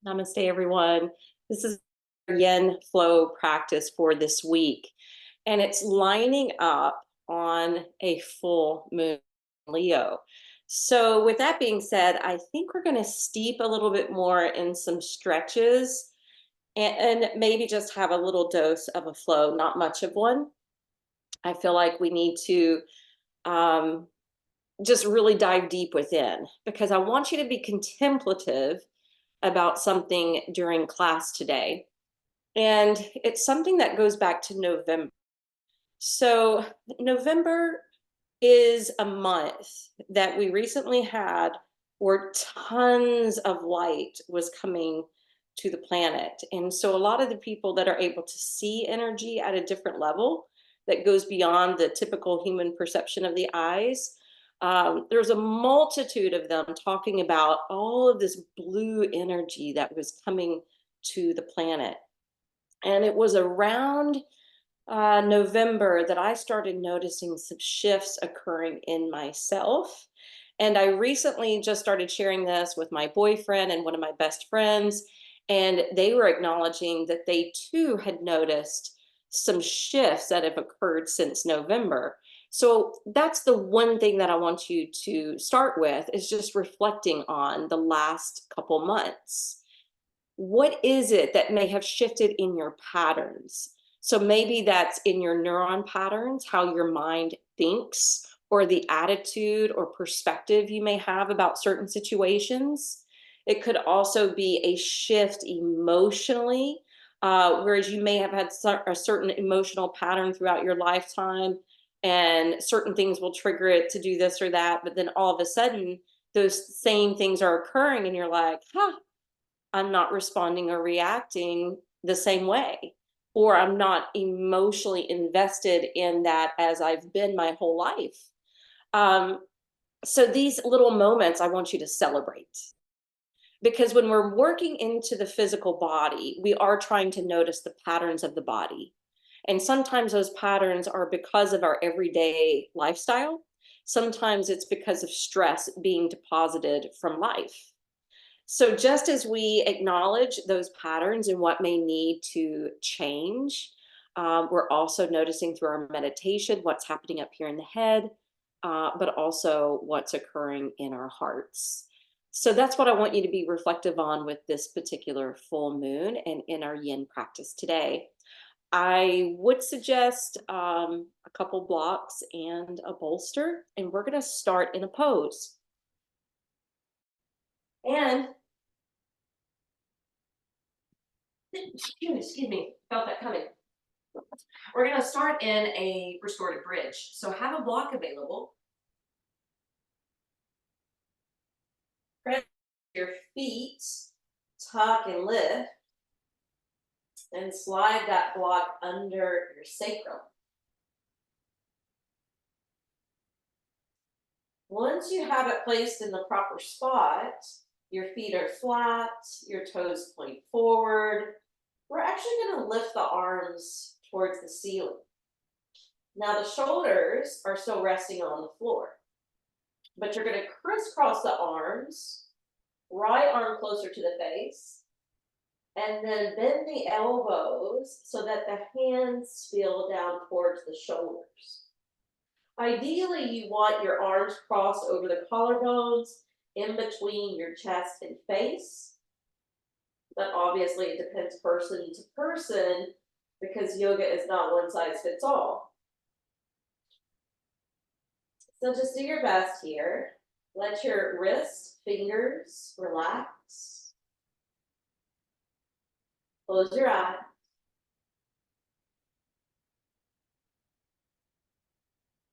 Namaste, everyone. This is our yin flow practice for this week, and it's lining up on a full moon Leo. So, with that being said, I think we're going to steep a little bit more in some stretches and maybe just have a little dose of a flow, not much of one. I feel like we need to um, just really dive deep within because I want you to be contemplative about something during class today. And it's something that goes back to November. So, November is a month that we recently had where tons of light was coming to the planet. And so, a lot of the people that are able to see energy at a different level that goes beyond the typical human perception of the eyes. There's a multitude of them talking about all of this blue energy that was coming to the planet. And it was around November that I started noticing some shifts occurring in myself. And I recently just started sharing this with my boyfriend and one of my best friends. And they were acknowledging that they too had noticed some shifts that have occurred since November. So that's the one thing that I want you to start with is just reflecting on the last couple months. What is it that may have shifted in your patterns? So maybe that's in your neuron patterns, how your mind thinks, or the attitude or perspective you may have about certain situations. It could also be a shift emotionally, whereas you may have had a certain emotional pattern throughout your lifetime, and certain things will trigger it to do this or that. But then all of a sudden, those same things are occurring, and you're like, huh, I'm not responding or reacting the same way, or I'm not emotionally invested in that as I've been my whole life. Um, so these little moments I want you to celebrate because when we're working into the physical body, we are trying to notice the patterns of the body. And sometimes those patterns are because of our everyday lifestyle. Sometimes it's because of stress being deposited from life. So, just as we acknowledge those patterns and what may need to change, we're also noticing through our meditation what's happening up here in the head, but also what's occurring in our hearts. So, that's what I want you to be reflective on with this particular full moon and in our yin practice today. I would suggest a couple blocks and a bolster, and we're going to start in a pose. And excuse me, felt that coming. We're going to start in a restorative bridge. So have a block available. Press your feet, tuck and lift, and slide that block under your sacrum. Once you have it placed in the proper spot, your feet are flat, your toes point forward. We're actually going to lift the arms towards the ceiling. Now the shoulders are still resting on the floor, but you're going to crisscross the arms, right arm closer to the face, and then bend the elbows so that the hands feel down towards the shoulders. Ideally, you want your arms crossed over the collarbones in between your chest and face. But obviously, it depends person to person because yoga is not one size fits all. So just do your best here. Let your wrists, fingers relax. Close your eyes.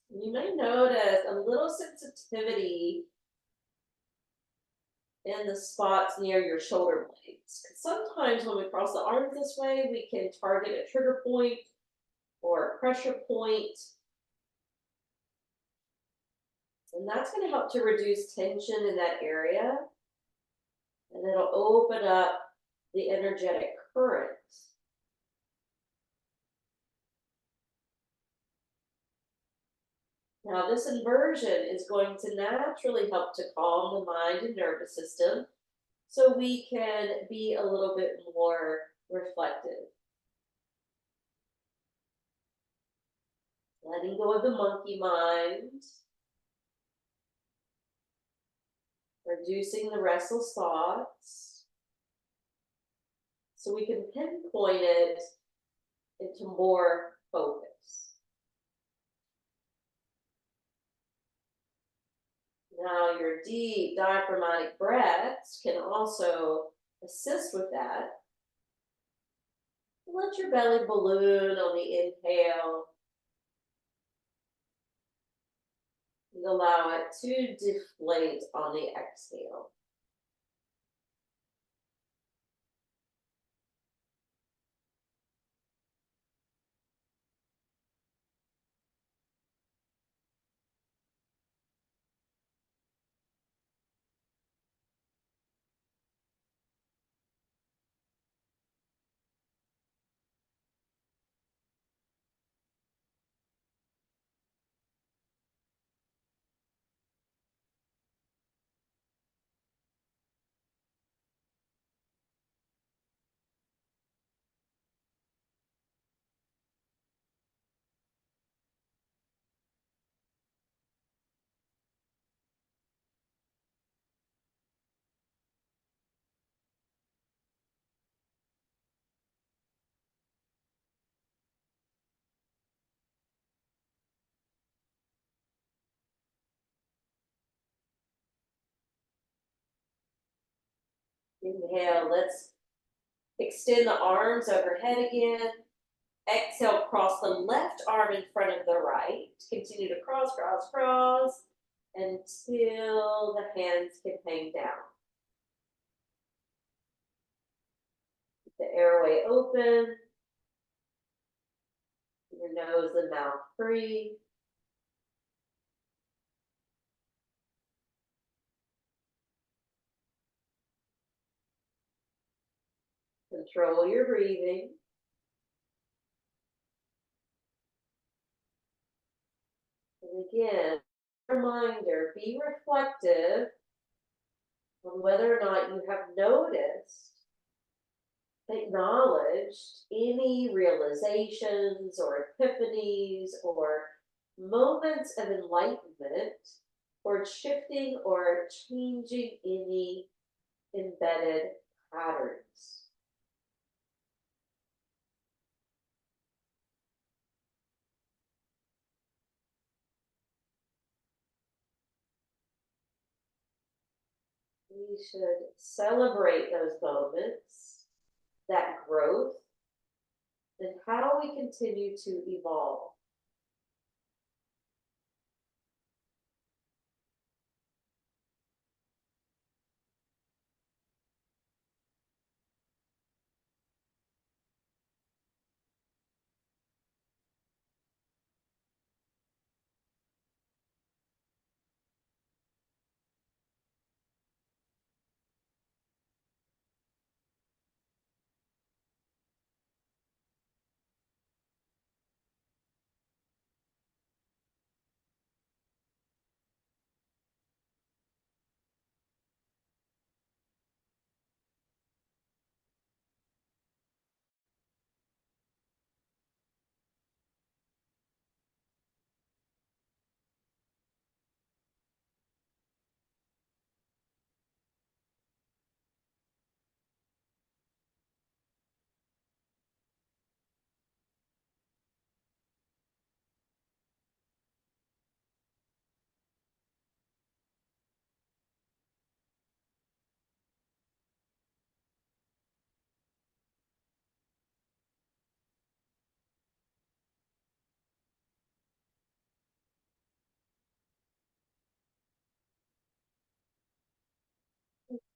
You may notice a little sensitivity in the spots near your shoulder blades. Sometimes when we cross the arms this way, we can target a trigger point or a pressure point. And that's going to help to reduce tension in that area. And it'll open up the energetic current. Now, this inversion is going to naturally help to calm the mind and nervous system so we can be a little bit more reflective. Letting go of the monkey mind, reducing the restless thoughts, so we can pinpoint it into more focus. Now, your deep diaphragmatic breaths can also assist with that. Let your belly balloon on the inhale and allow it to deflate on the exhale. Inhale, let's extend the arms overhead again. Exhale, cross the left arm in front of the right. Continue to cross, cross, cross until the hands can hang down. Keep the airway open. Your nose and mouth free. Control your breathing. And again, reminder, be reflective on whether or not you have noticed, acknowledged any realizations or epiphanies or moments of enlightenment or shifting or changing any embedded patterns. We should celebrate those moments, that growth, and how we continue to evolve.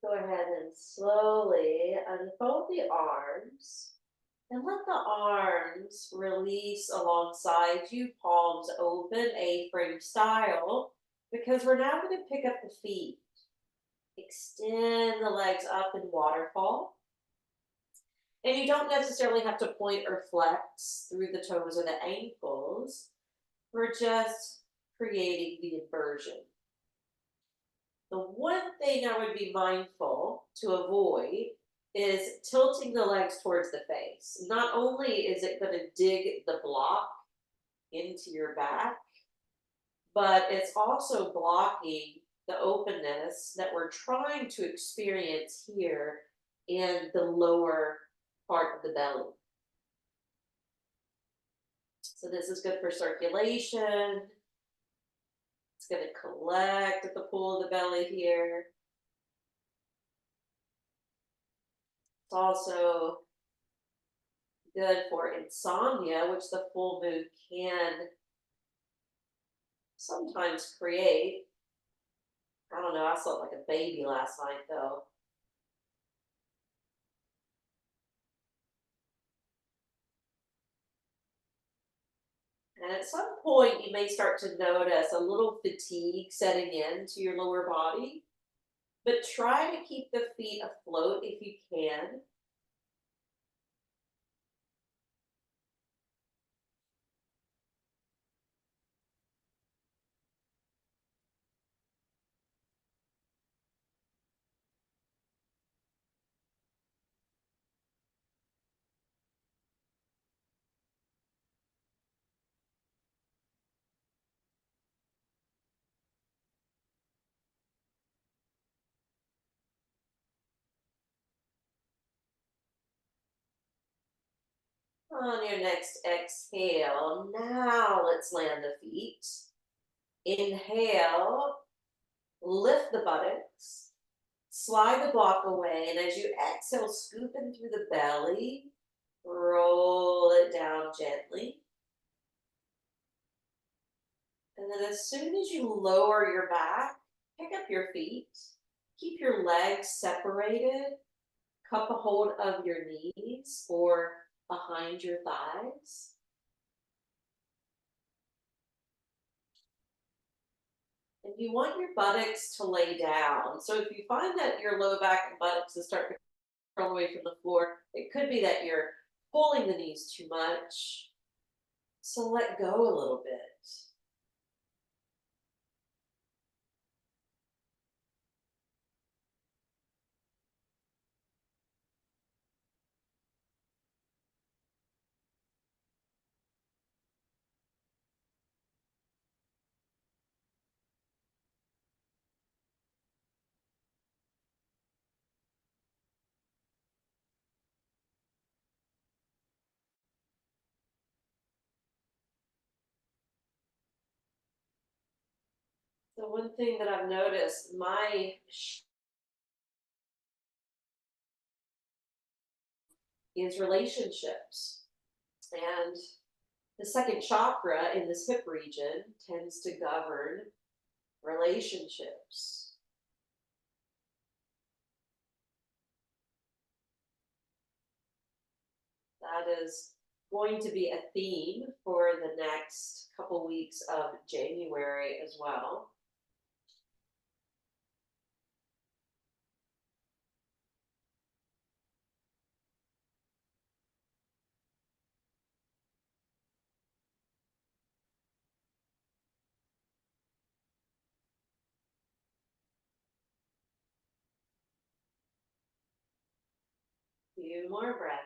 Go ahead and slowly unfold the arms and let the arms release alongside you, palms open, A-frame style, because we're now going to pick up the feet. Extend the legs up in waterfall. And you don't necessarily have to point or flex through the toes or the ankles. We're just creating the inversion. The one thing I would be mindful to avoid is tilting the legs towards the face. Not only is it going to dig the block into your back, but it's also blocking the openness that we're trying to experience here in the lower part of the belly. So this is good for circulation. It's going to collect at the pool of the belly here. It's also good for insomnia, which the full moon can sometimes create. I don't know, I slept like a baby last night though. And at some point, you may start to notice a little fatigue setting in to your lower body, but try to keep the feet afloat if you can. On your next exhale, now let's land the feet. Inhale, lift the buttocks, slide the block away, and as you exhale, scoop in through the belly, roll it down gently. And then as soon as you lower your back, pick up your feet, keep your legs separated, cup a hold of your knees or behind your thighs. And you want your buttocks to lay down. So if you find that your low back and buttocks is starting to curl away from the floor, it could be that you're pulling the knees too much. So let go a little bit. So one thing that I've noticed, my is relationships. And the second chakra in this hip region tends to govern relationships. That is going to be a theme for the next couple weeks of January as well. Few more breaths.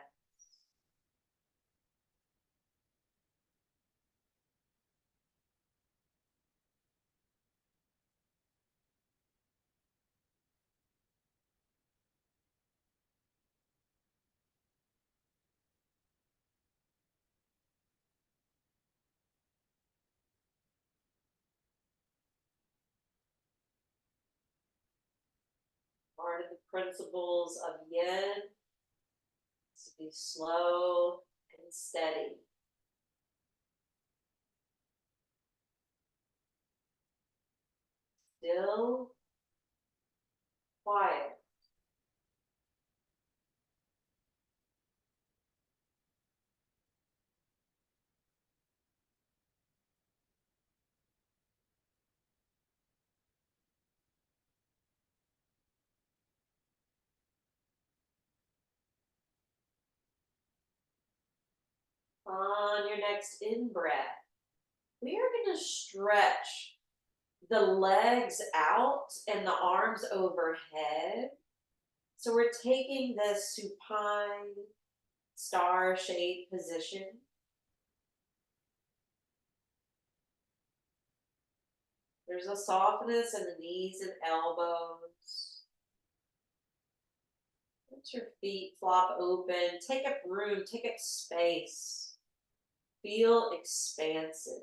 Part of the principles of yin is to be slow and steady. Still, quiet. On your next in-breath, we are going to stretch the legs out and the arms overhead. So we're taking this supine star shaped position. There's a softness in the knees and elbows. Let your feet flop open. Take up room, take up space. Feel expansive.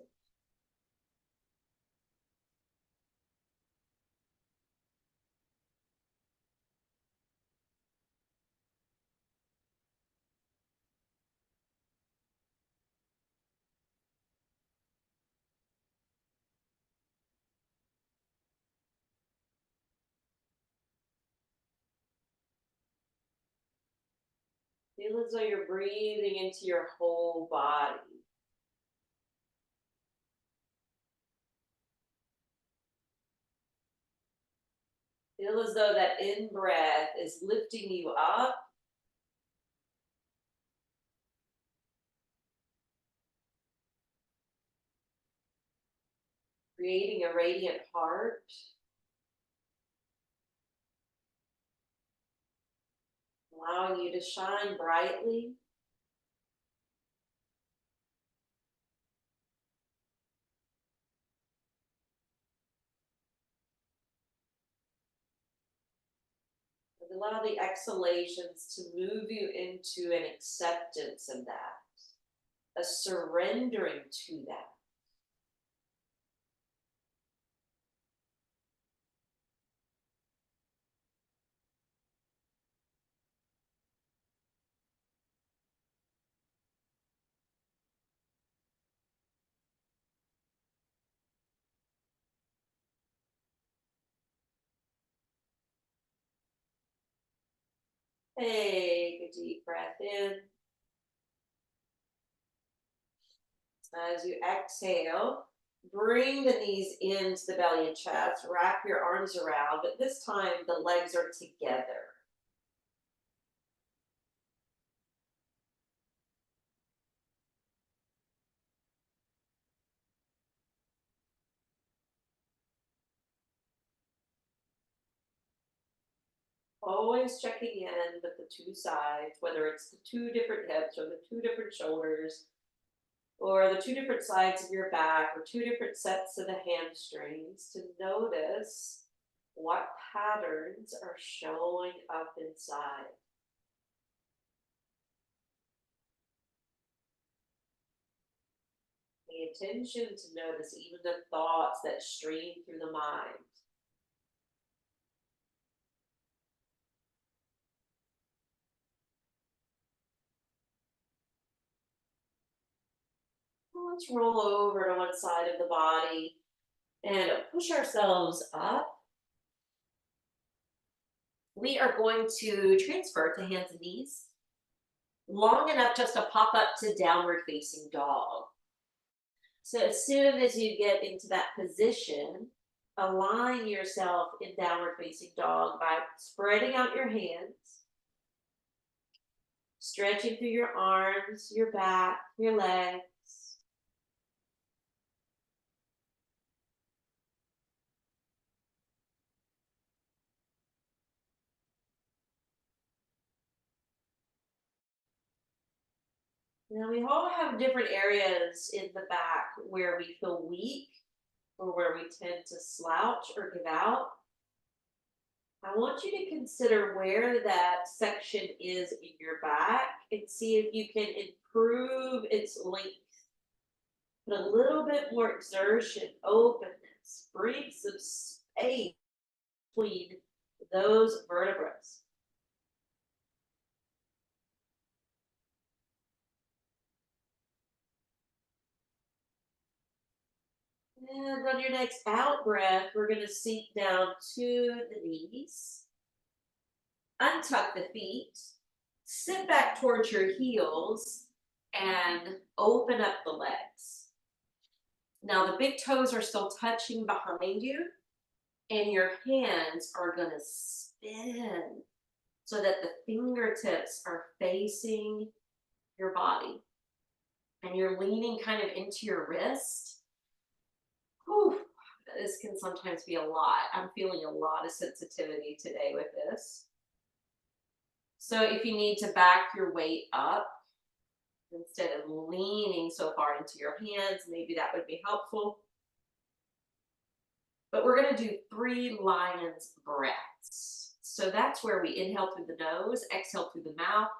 Feel as though you're breathing into your whole body. Feel as though that in breath is lifting you up, creating a radiant heart, allowing you to shine brightly. And allow the exhalations to move you into an acceptance of that, a surrendering to that. Take a deep breath in. As you exhale, bring the knees into the belly and chest. Wrap your arms around, but this time the legs are together. Always checking in with the two sides, whether it's the two different hips or the two different shoulders, or the two different sides of your back, or two different sets of the hamstrings, to notice what patterns are showing up inside. Pay attention to notice even the thoughts that stream through the mind. Let's roll over to one side of the body and push ourselves up. We are going to transfer to hands and knees long enough just to pop up to downward facing dog. So as soon as you get into that position, align yourself in downward facing dog by spreading out your hands, stretching through your arms, your back, your legs. Now we all have different areas in the back where we feel weak or where we tend to slouch or give out. I want you to consider where that section is in your back and see if you can improve its length. Put a little bit more exertion, openness, bring some space between those vertebrae. And on your next out breath, we're going to sink down to the knees, untuck the feet, sit back towards your heels, and open up the legs. Now the big toes are still touching behind you, and your hands are going to spin so that the fingertips are facing your body. And you're leaning kind of into your wrist. Whew, this can sometimes be a lot. I'm feeling a lot of sensitivity today with this. So if you need to back your weight up instead of leaning so far into your hands, maybe that would be helpful. But we're going to do 3 lions breaths. So that's where we inhale through the nose, exhale through the mouth,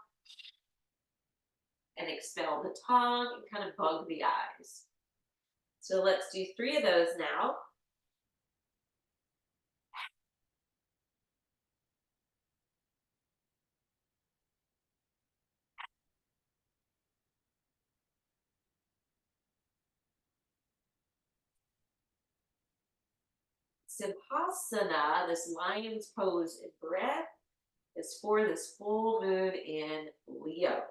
and expel the tongue and kind of bug the eyes. So let's do 3 of those now. Siddhasana, this lion's pose and breath, is for this full moon in Leo.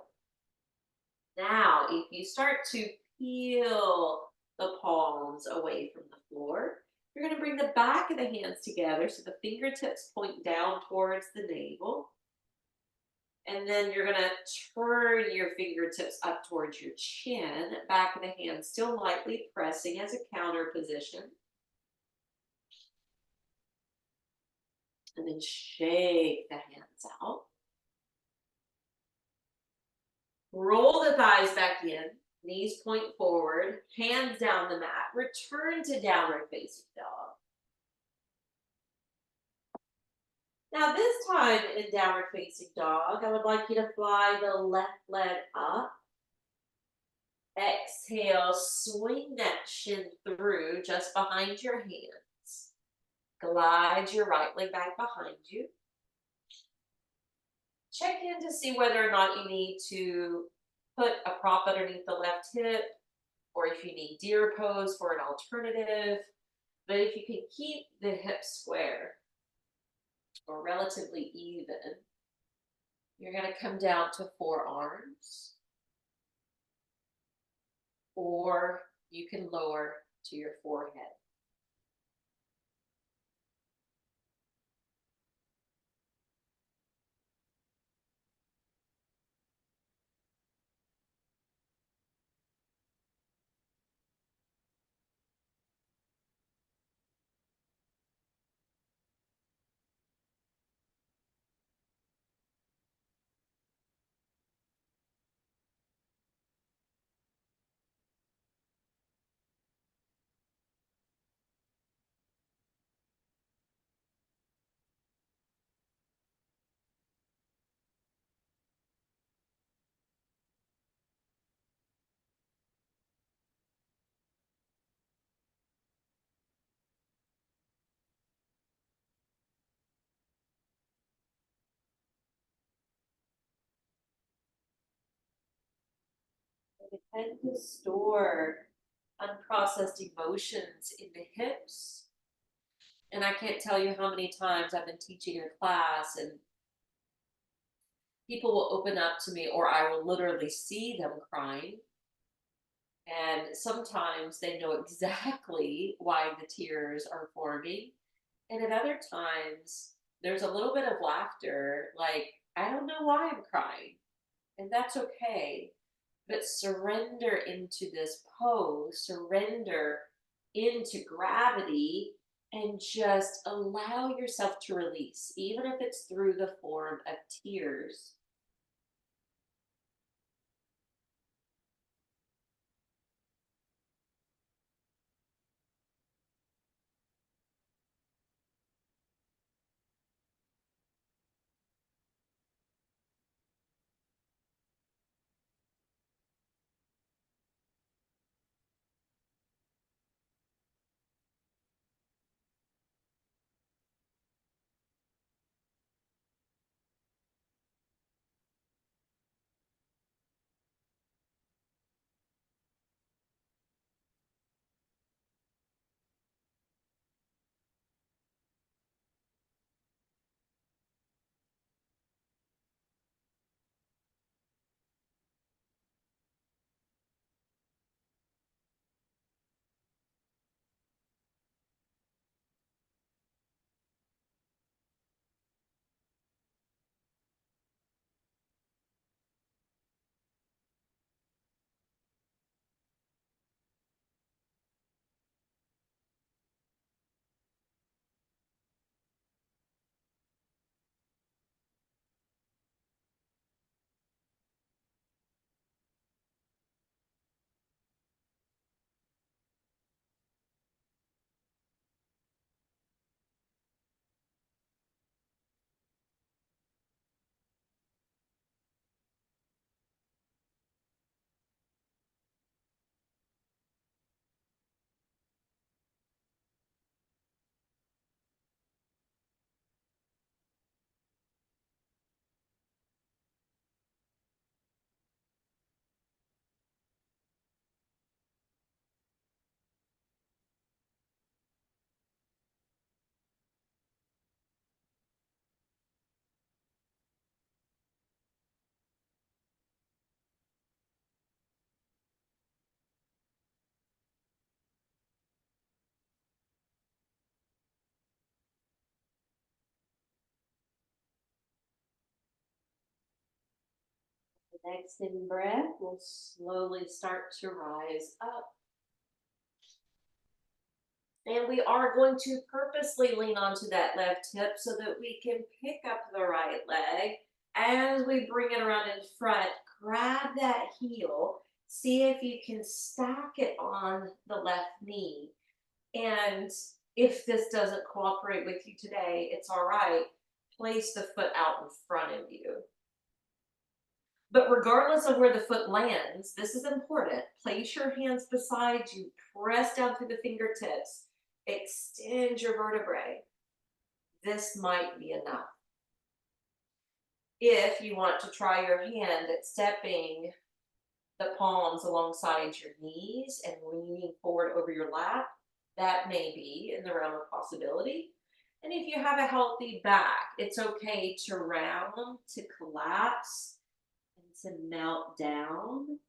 Now, if you start to peel the palms away from the floor, you're going to bring the back of the hands together so the fingertips point down towards the navel. And then you're going to turn your fingertips up towards your chin, back of the hand still lightly pressing as a counter position. And then shake the hands out. Roll the thighs back in, knees point forward, hands down the mat. Return to downward facing dog. Now this time in downward facing dog, I would like you to fly the left leg up. Exhale, swing that shin through just behind your hands. Glide your right leg back behind you. Check in to see whether or not you need to put a prop underneath the left hip, or if you need deer pose for an alternative. But if you can keep the hips square or relatively even, you're going to come down to forearms, or you can lower to your forehead. We tend to store unprocessed emotions in the hips. And I can't tell you how many times I've been teaching a class and people will open up to me, or I will literally see them crying. And sometimes they know exactly why the tears are forming. And at other times, there's a little bit of laughter, like, I don't know why I'm crying. And that's okay. But surrender into this pose, surrender into gravity, and just allow yourself to release, even if it's through the form of tears. Next in breath, we'll slowly start to rise up. And we are going to purposely lean onto that left hip so that we can pick up the right leg. As we bring it around in front, grab that heel. See if you can stack it on the left knee. And if this doesn't cooperate with you today, it's all right. Place the foot out in front of you. But regardless of where the foot lands, this is important. Place your hands beside you, press down through the fingertips, extend your vertebrae. This might be enough. If you want to try your hand at stepping the palms alongside your knees and leaning forward over your lap, that may be in the realm of possibility. And if you have a healthy back, it's okay to round, to collapse, and to melt down.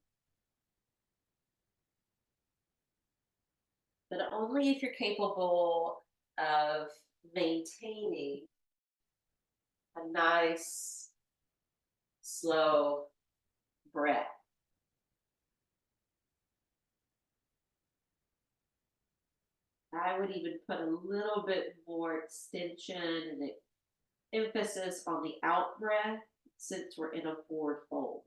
But only if you're capable of maintaining a nice, slow breath. I would even put a little bit more extension and emphasis on the out breath since we're in a forward fold.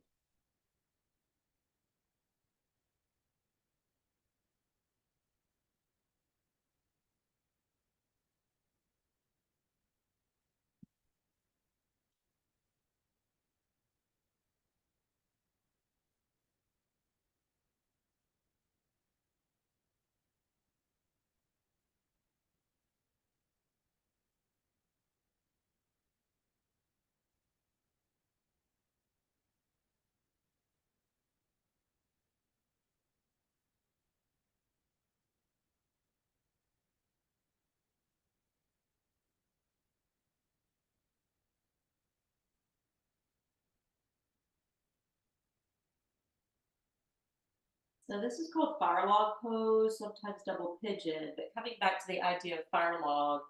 So this is called fire log pose, sometimes double pigeon, but coming back to the idea of fire log,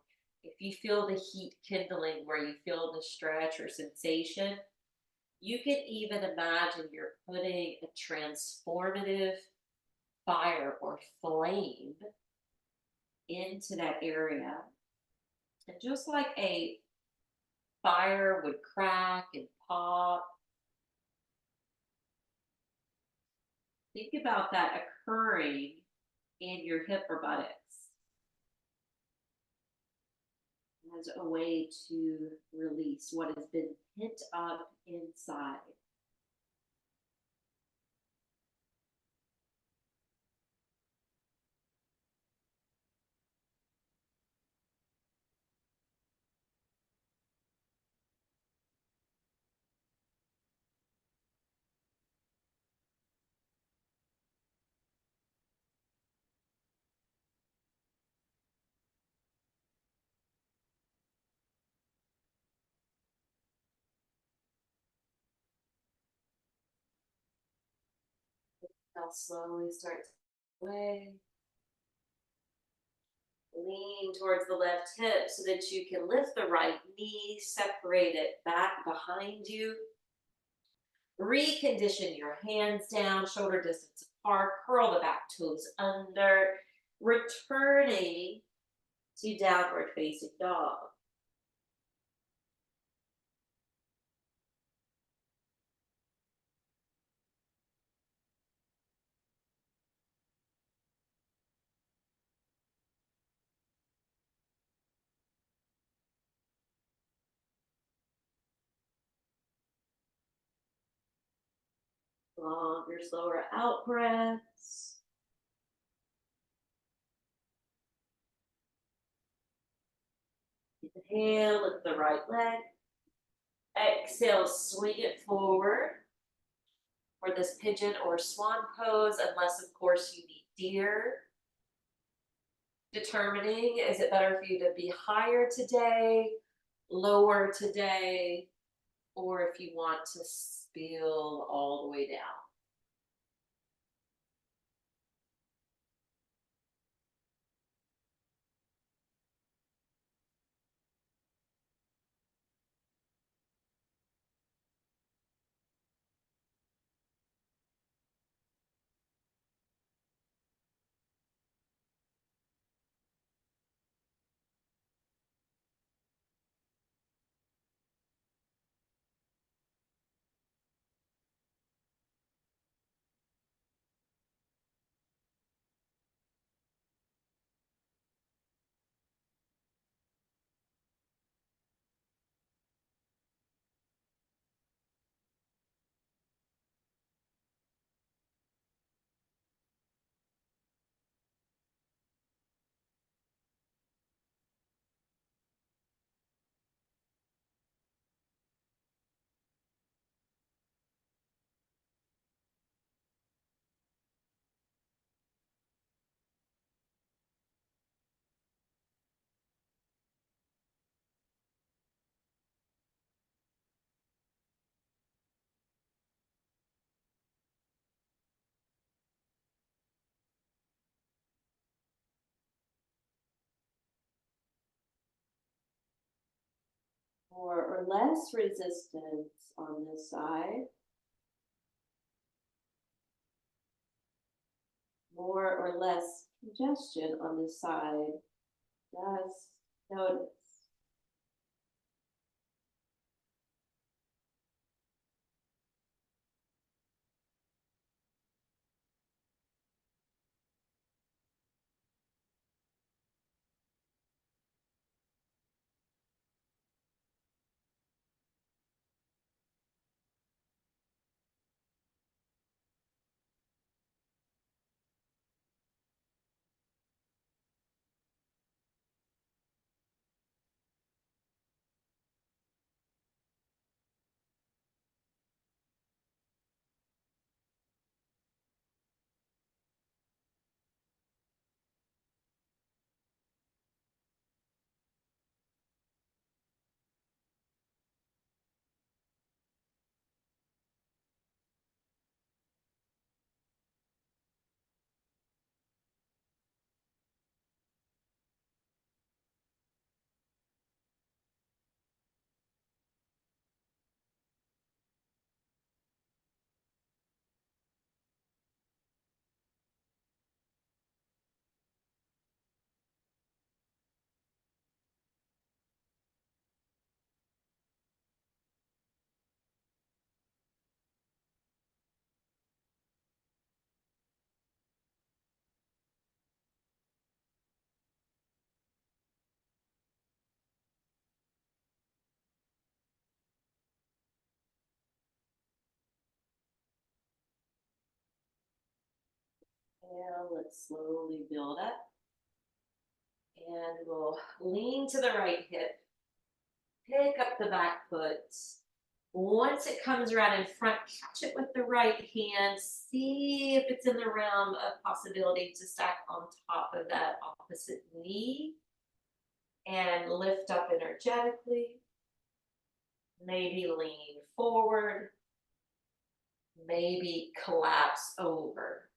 if you feel the heat kindling where you feel the stretch or sensation, you can even imagine you're putting a transformative fire or flame into that area. And just like a fire would crack and pop, think about that occurring in your hip or buttocks as a way to release what has been pent up inside. Now slowly start to away. Lean towards the left hip so that you can lift the right knee, separate it back behind you. Recondition your hands down, shoulder distance apart, curl the back toes under, returning to downward facing dog. Longer, slower out breaths. Inhale, lift the right leg. Exhale, swing it forward for this pigeon or swan pose, unless, of course, you need deer. Determining, is it better for you to be higher today, lower today, or if you want to spill all the way down. More or less resistance on this side. More or less congestion on this side. Just notice. And let's slowly build up. And we'll lean to the right hip. Pick up the back foot. Once it comes around in front, catch it with the right hand. See if it's in the realm of possibility to stack on top of that opposite knee. And lift up energetically. Maybe lean forward. Maybe collapse over.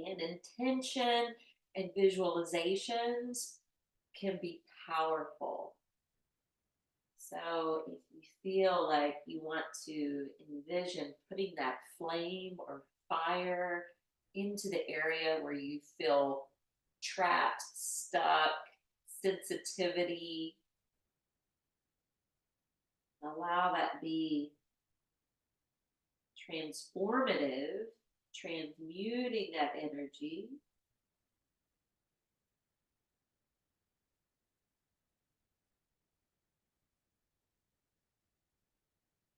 And intention and visualizations can be powerful. So if you feel like you want to envision putting that flame or fire into the area where you feel trapped, stuck, sensitivity, allow that be transformative, transmuting that energy.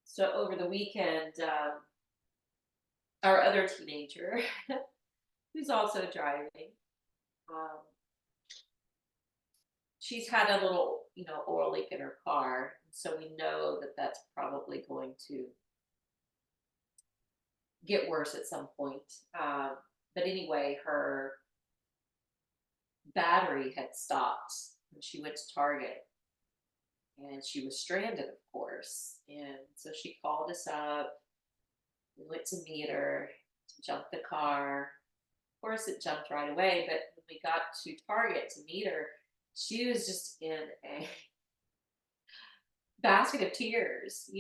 So over the weekend, our other teenager, who's also driving, um, she's had a little, oil leak in her car. So we know that that's probably going to get worse at some point. But anyway, her battery had stopped when she went to Target and she was stranded, of course. And so she called us up. We went to meet her, to jump the car. Of course, it jumped right away. But when we got to Target to meet her, she was just in a basket of tears.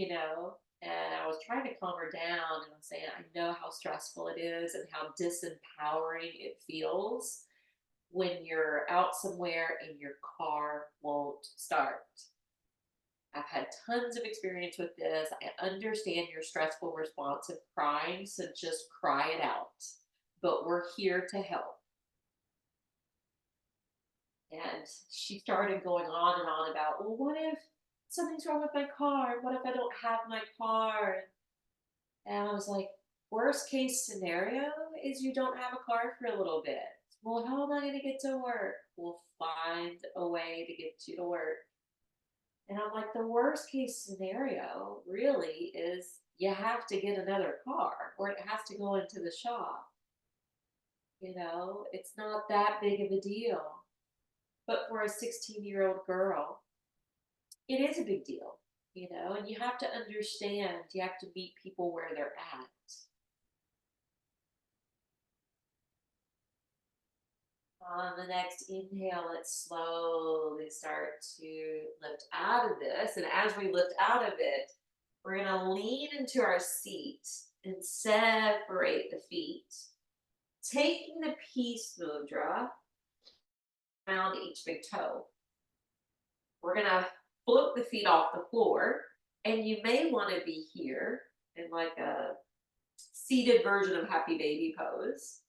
And I was trying to calm her down and I'm saying, I know how stressful it is and how disempowering it feels when you're out somewhere and your car won't start. I've had tons of experience with this. I understand your stressful response of crying, so just cry it out. But we're here to help. And she started going on and on about, well, what if something's wrong with my car? What if I don't have my car? And I was like, worst case scenario is you don't have a car for a little bit. Well, how am I going to get to work? We'll find a way to get you to work. And I'm like, the worst case scenario really is you have to get another car or it has to go into the shop. It's not that big of a deal. But for a 16-year-old girl, it is a big deal. And you have to understand, you have to meet people where they're at. On the next inhale, let's slowly start to lift out of this. And as we lift out of it, we're going to lean into our seat and separate the feet, taking the peace mudra around each big toe. We're going to float the feet off the floor. And you may want to be here in like a seated version of happy baby pose.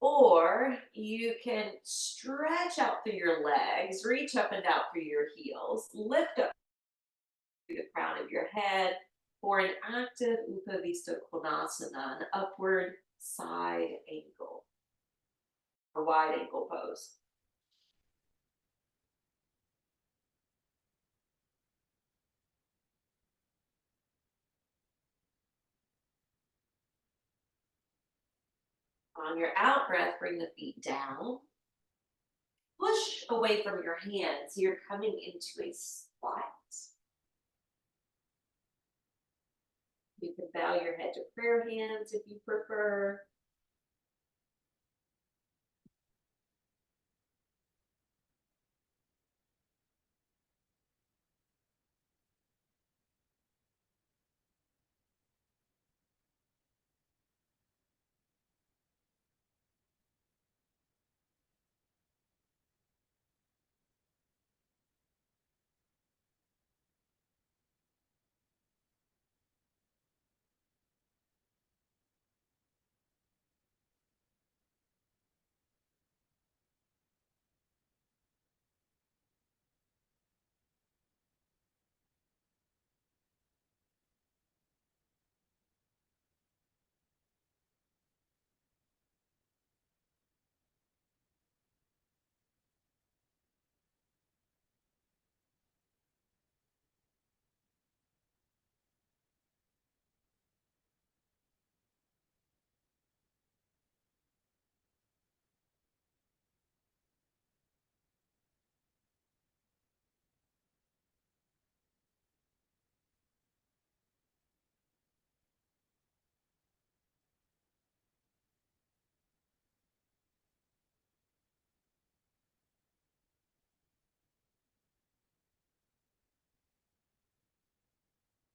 Or you can stretch out through your legs, reach up and down through your heels, lift up through the crown of your head for an active Upavista Konasana, an upward side angle or wide ankle pose. On your out breath, bring the feet down. Push away from your hands. You're coming into a squat. You can bow your head to prayer hands if you prefer.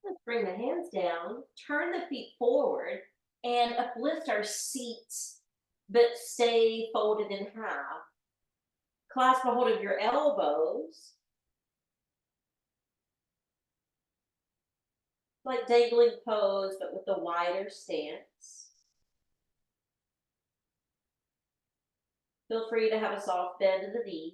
Let's bring the hands down, turn the feet forward, and uplift our seat, but stay folded in half. Clasp a hold of your elbows, like dangling pose, but with a wider stance. Feel free to have a soft bend in the knees.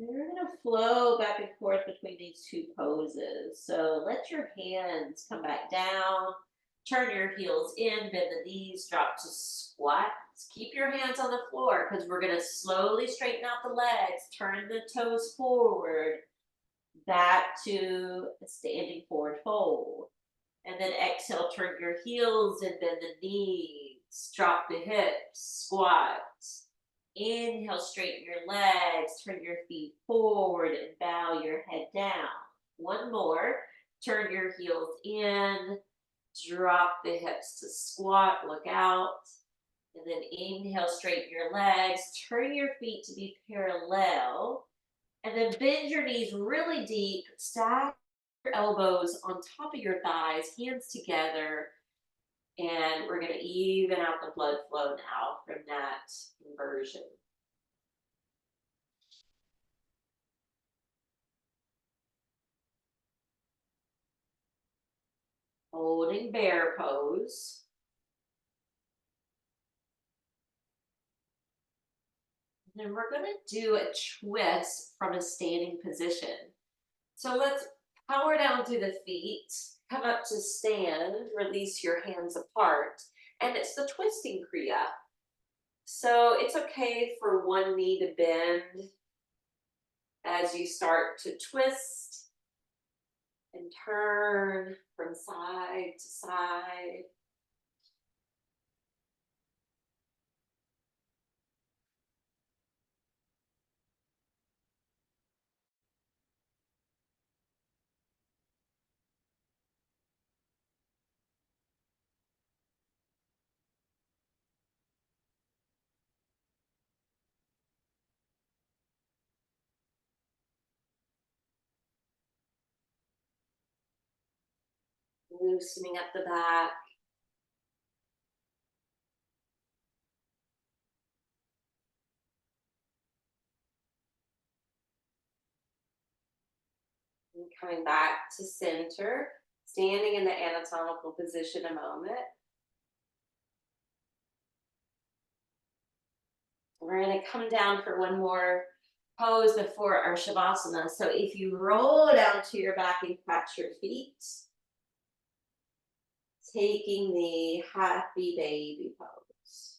And we're going to flow back and forth between these two poses. So let your hands come back down. Turn your heels in, bend the knees, drop to squat. Keep your hands on the floor because we're going to slowly straighten out the legs, turn the toes forward, back to a standing forward fold. And then exhale, turn your heels and bend the knees, drop the hips, squat. Inhale, straighten your legs, turn your feet forward and bow your head down. One more, turn your heels in, drop the hips to squat, look out. And then inhale, straighten your legs, turn your feet to be parallel, and then bend your knees really deep, stack your elbows on top of your thighs, hands together, and we're going to even out the blood flow now from that inversion. Holding bear pose. And then we're going to do a twist from a standing position. So let's power down through the feet, come up to stand, release your hands apart, and it's the twisting kriya. So it's okay for one knee to bend as you start to twist and turn from side to side. Loosening up the back. And coming back to center, standing in the anatomical position a moment. We're going to come down for one more pose before our Shavasana. So if you roll down to your back and catch your feet, taking the happy baby pose.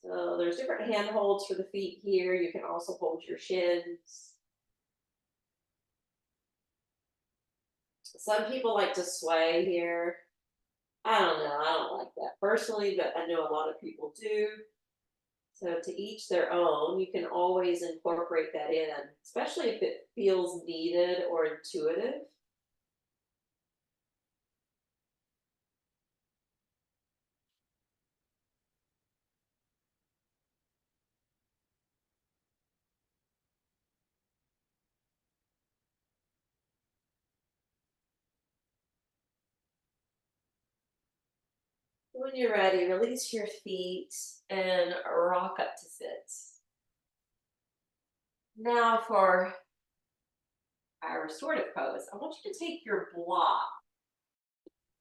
So there's different hand holds for the feet here. You can also hold your shins. Some people like to sway here. I don't know. I don't like that personally, but I know a lot of people do. So to each their own, you can always incorporate that in, especially if it feels needed or intuitive. When you're ready, release your feet and rock up to sit. Now for our restorative pose, I want you to take your block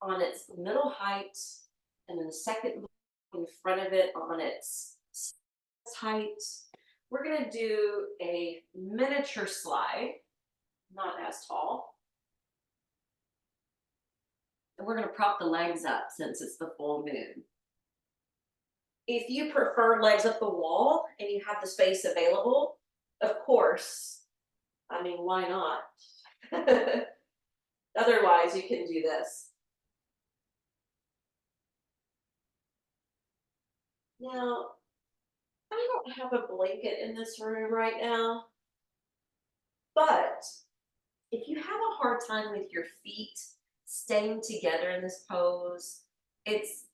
on its middle height and then the second block in front of it on its height. We're going to do a miniature slide, not as tall. And we're going to prop the legs up since it's the full moon. If you prefer legs up the wall and you have the space available, of course, I mean, why not? Otherwise, you can do this. Now, I don't have a blanket in this room right now, but if you have a hard time with your feet staying together in this pose, it's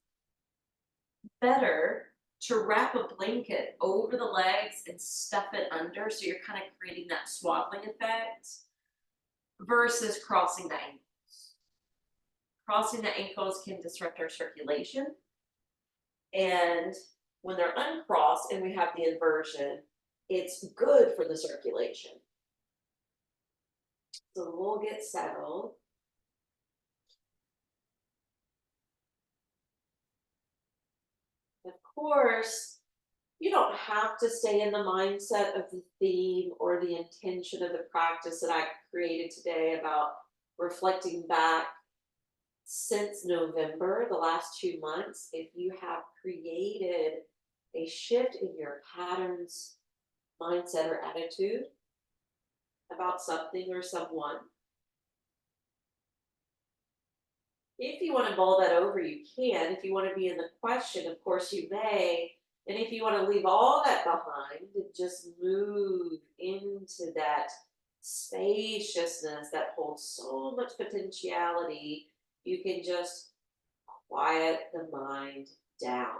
better to wrap a blanket over the legs and stuff it under so you're kind of creating that swaddling effect versus crossing the ankles. Crossing the ankles can disrupt our circulation, and when they're uncrossed and we have the inversion, it's good for the circulation. So we'll get settled. Of course, you don't have to stay in the mindset of the theme or the intention of the practice that I created today about reflecting back since November, the last 2 months. If you have created a shift in your patterns, mindset, or attitude about something or someone, if you want to mull that over, you can. If you want to be in the question, of course you may. And if you want to leave all that behind and just move into that spaciousness that holds so much potentiality, you can just quiet the mind down.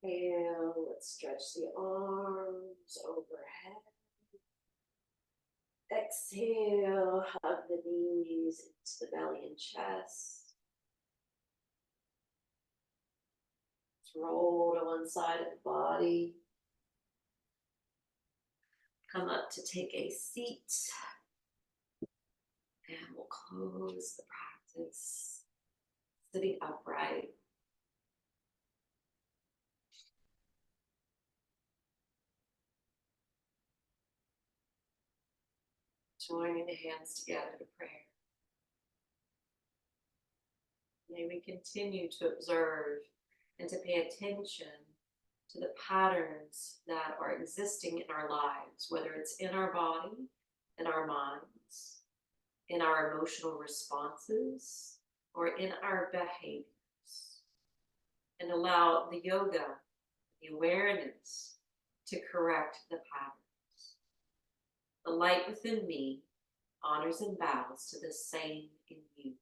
And let's stretch the arms overhead. Exhale, hug the knees into the belly and chest. Roll to one side of the body. Come up to take a seat. And we'll close the practice sitting upright. Joining the hands together to prayer. May we continue to observe and to pay attention to the patterns that are existing in our lives, whether it's in our body, in our minds, in our emotional responses, or in our behaviors. And allow the yoga, the awareness, to correct the patterns. The light within me honors and bows to the same in you.